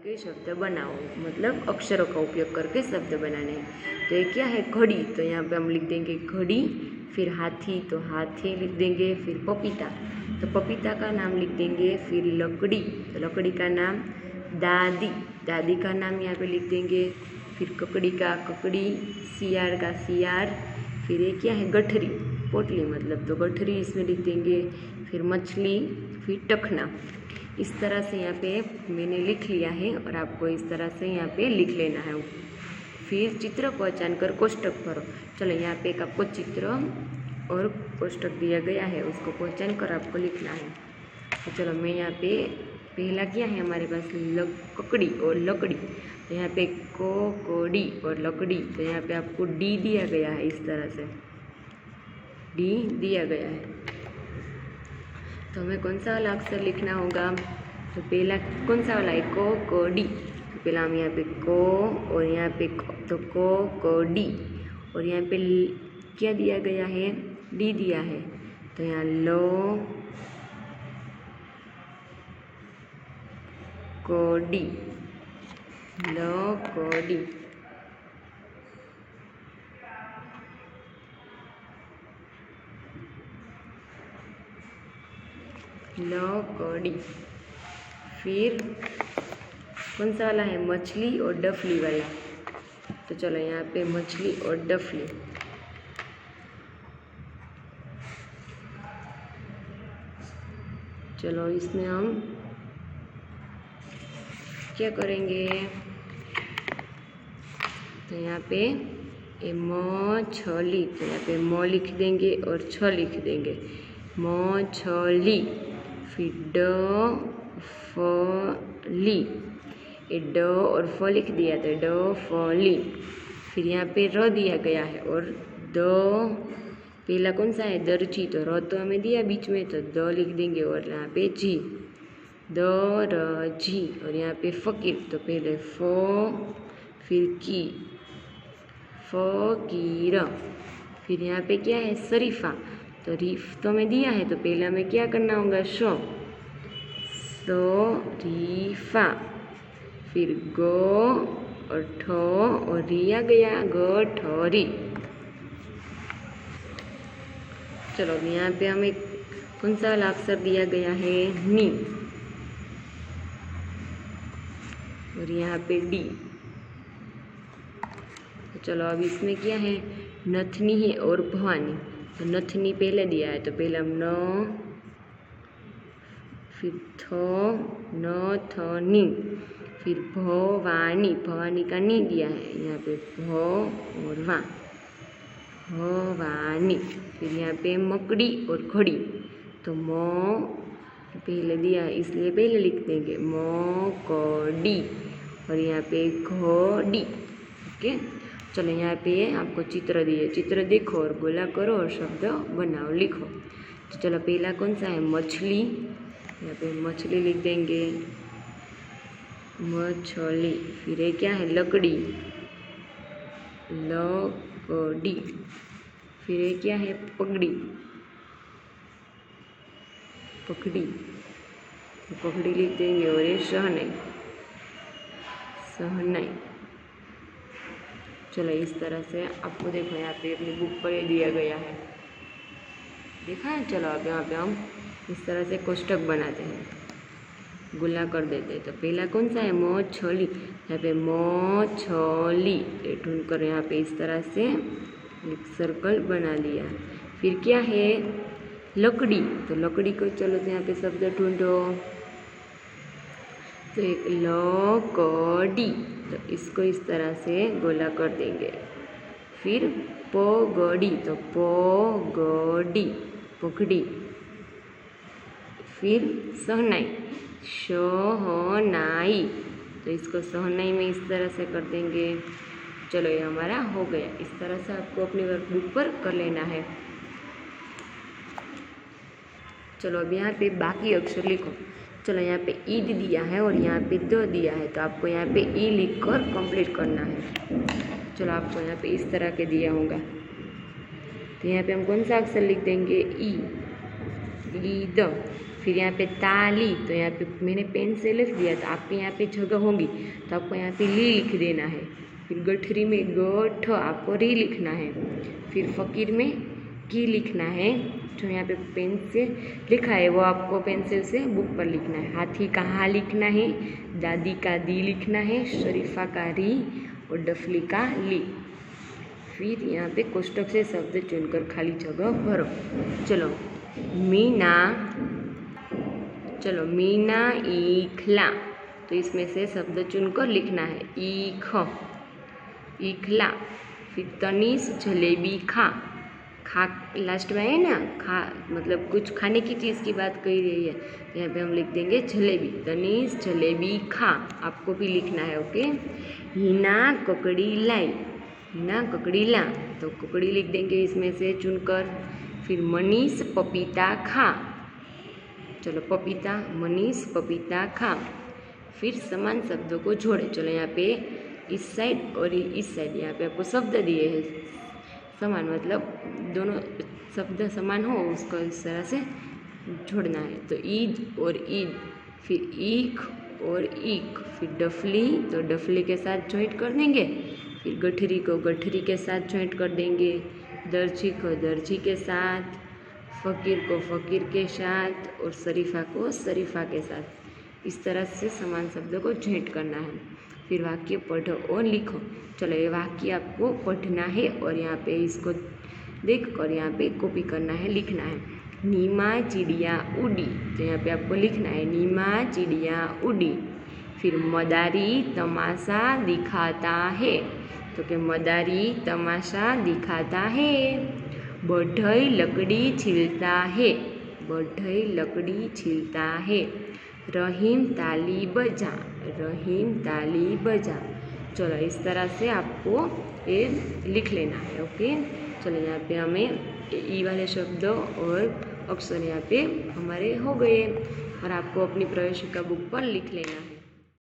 करके शब्द बनाओ, मतलब अक्षरों का उपयोग करके शब्द बनाने हैं। तो ये क्या है, घड़ी, तो यहाँ पे हम लिख देंगे घड़ी। फिर हाथी, तो हाथी लिख देंगे। फिर पपीता, तो पपीता का नाम लिख देंगे। फिर लकड़ी, तो लकड़ी का नाम दादी, दादी का नाम यहाँ पे लिख देंगे। फिर ककड़ी का ककड़ी, सियार का सियार। फिर ये क्या है, गठरी, पोटली मतलब, तो गठरी इसमें लिख देंगे। फिर मछली, फिर टखना। इस तरह से यहाँ पे मैंने लिख लिया है और आपको इस तरह से यहाँ पे लिख लेना है। फिर चित्र पहचान कर कोष्टक भरो। चलो यहाँ पे एक आपको चित्र और कोष्टक दिया गया है, उसको पहचान कर आपको लिखना है। तो चलो मैं यहाँ पे पहला क्या है हमारे पास, ककड़ी और लकड़ी, तो यहाँ पे कोड़ी और लकड़ी, तो यहाँ पे आपको डी दिया गया है, इस तरह से डी दिया गया है। तो हमें कौन सा वाला अक्षर लिखना होगा, तो पहला कौन सा वाला है, कोड़ी, तो पहला हम यहाँ पे को और यहाँ पे तो कोड़ी, और यहाँ पे क्या दिया गया है, डी दिया है, तो यहाँ लो कोडी, लो कोडी। लकड़ी। फिर कौन सा वाला है, मछली और डफली वाला, तो चलो यहाँ पे मछली और डफली। चलो इसमें हम क्या करेंगे, तो यहाँ पे मछली, तो यहाँ पे म लिख देंगे और छ लिख देंगे, मछली। फिर डफली, ये ड और फ लिख दिया तो डफली। फिर यहाँ पे र दिया गया है और द, पहला कौन सा है, दर्जी, तो र तो हमें दिया बीच में, तो द लिख देंगे और यहाँ पे जी, दरजी। और यहाँ पे फकीर, तो पहले फ, फिर की, फकीर। फिर यहाँ पे क्या है, शरीफा, तो रिफ तो हमें दिया है, तो पहले हमें क्या करना होगा, शो, शरीफा। फिर गो और ठो और री आ गया, गठरी। चलो यहाँ पे हमें कौन सा वाला अक्षर दिया गया है, नी, और यहाँ पे डी। तो चलो अब इसमें क्या है, नथनी है और भवानी, तो नथनी पहले दिया है, तो पहले हम न, फिर थो, न थ नी। फिर भवानी, भवानी का नी दिया है, यहाँ पे भ और वा, भवानी। फिर यहाँ पे मकड़ी और घड़ी, तो म पहले दिया है इसलिए पहले लिख देंगे मकड़ी, और यहाँ पे घोड़ी। ओके, चलो यहाँ पे आपको चित्र दिए, चित्र देखो और गोला करो और शब्द बनाओ, लिखो। तो चलो पहला कौन सा है, मछली, यहाँ पे मछली लिख देंगे, मछली। फिर ये क्या है, लकड़ी, लकड़ी। फिर ये क्या है, पगड़ी, पकड़ी, तो पकड़ी लिख देंगे। और ये शहनाई, शहनाई। चलो इस तरह से आपको देखो यहाँ पे अपनी बुक पर ये दिया गया है, देखा है। चलो अब यहाँ पे हम इस तरह से कोष्टक बनाते हैं, गुला कर देते हैं। तो पहला कौन सा है, मछली, यहाँ पे मछली ढूंढ कर यहाँ पे इस तरह से एक सर्कल बना लिया। फिर क्या है, लकड़ी, तो लकड़ी को चलो तो यहाँ पे शब्द ढूंढो, तो एक लकड़ी, तो इसको इस तरह से गोला कर देंगे। फिर पगड़ी, तो पगड़ी, पगड़ी। फिर सहनाई, शहनाई, तो इसको सहनाई में इस तरह से कर देंगे। चलो ये हमारा हो गया। इस तरह से आपको अपनी वर्कबुक पर कर लेना है। चलो अब यहाँ पे बाकी अक्षर लिखो। चलो यहाँ पे ईद दिया है और यहाँ पे द दिया है, तो आपको यहाँ पे ई लिख कर कंप्लीट करना है। चलो आपको यहाँ पे इस तरह के दिया होगा, तो यहाँ पे हम कौन सा अक्षर लिख देंगे, ई, ईद। फिर यहाँ पे ताली, तो यहाँ पे मैंने पेन से लिख दिया, तो आपके यहाँ पे जगह होगी तो आपको यहाँ पे ली लिख देना है। फिर गठरी में ग ठ आपको री लिखना है। फिर फ़कीर में की लिखना है, जो यहाँ पे पेन से लिखा है वो आपको पेंसिल से बुक पर लिखना है। हाथी का हा लिखना है, दादी का दी लिखना है, शरीफा का री और डफली का ली। फिर यहाँ पे कोष्टक से शब्द चुनकर खाली जगह भरो। चलो मीना ईखला, तो इसमें से शब्द चुनकर लिखना है। ईखला। फिर तनीस जलेबी खा, खा लास्ट में है ना, खा मतलब कुछ खाने की चीज़ की बात कही रही है, तो यहाँ पे हम लिख देंगे जलेबी। तनीस जलेबी खा, आपको भी लिखना है। ओके। हिना ककड़ी लाई, हिना ककड़ी ला, तो ककड़ी लिख देंगे इसमें से चुनकर। फिर मनीष पपीता खा, चलो पपीता, मनीष पपीता खा। फिर समान शब्दों को जोड़े। चलो यहाँ पे इस साइड और इस साइड यहाँ पे आपको शब्द दिए हैं समान, मतलब दोनों शब्द समान हो उसको इस तरह से जोड़ना है। तो ईद और ईद, फिर ईख और ईख, फिर डफली, तो डफली के साथ जॉइंट कर देंगे। फिर गठरी को गठरी के साथ जॉइंट कर देंगे, दर्जी को दर्जी के साथ, फ़कीर को फ़कीर के साथ और शरीफा को शरीफा के साथ। इस तरह से समान शब्दों को जॉइंट करना है। फिर वाक्य पढ़ो और लिखो। चलो ये वाक्य आपको पढ़ना है और यहाँ पे इसको देख कर यहाँ पे कॉपी करना है, लिखना है। नीमा चिड़िया उड़ी, तो यहाँ पे आपको लिखना है नीमा चिड़िया उड़ी। फिर मदारी तमाशा दिखाता है, तो कि मदारी तमाशा दिखाता है। बढ़ई लकड़ी छीलता है, बढ़ई लकड़ी छीलता है। रहीम ताली बजा, रहीम ताली बजा। चलो इस तरह से आपको ये लिख लेना है। ओके। चलो यहाँ पे हमें ई वाले शब्द और अक्षर यहाँ पे हमारे हो गए और आपको अपनी प्रवेशिका बुक पर लिख लेना है।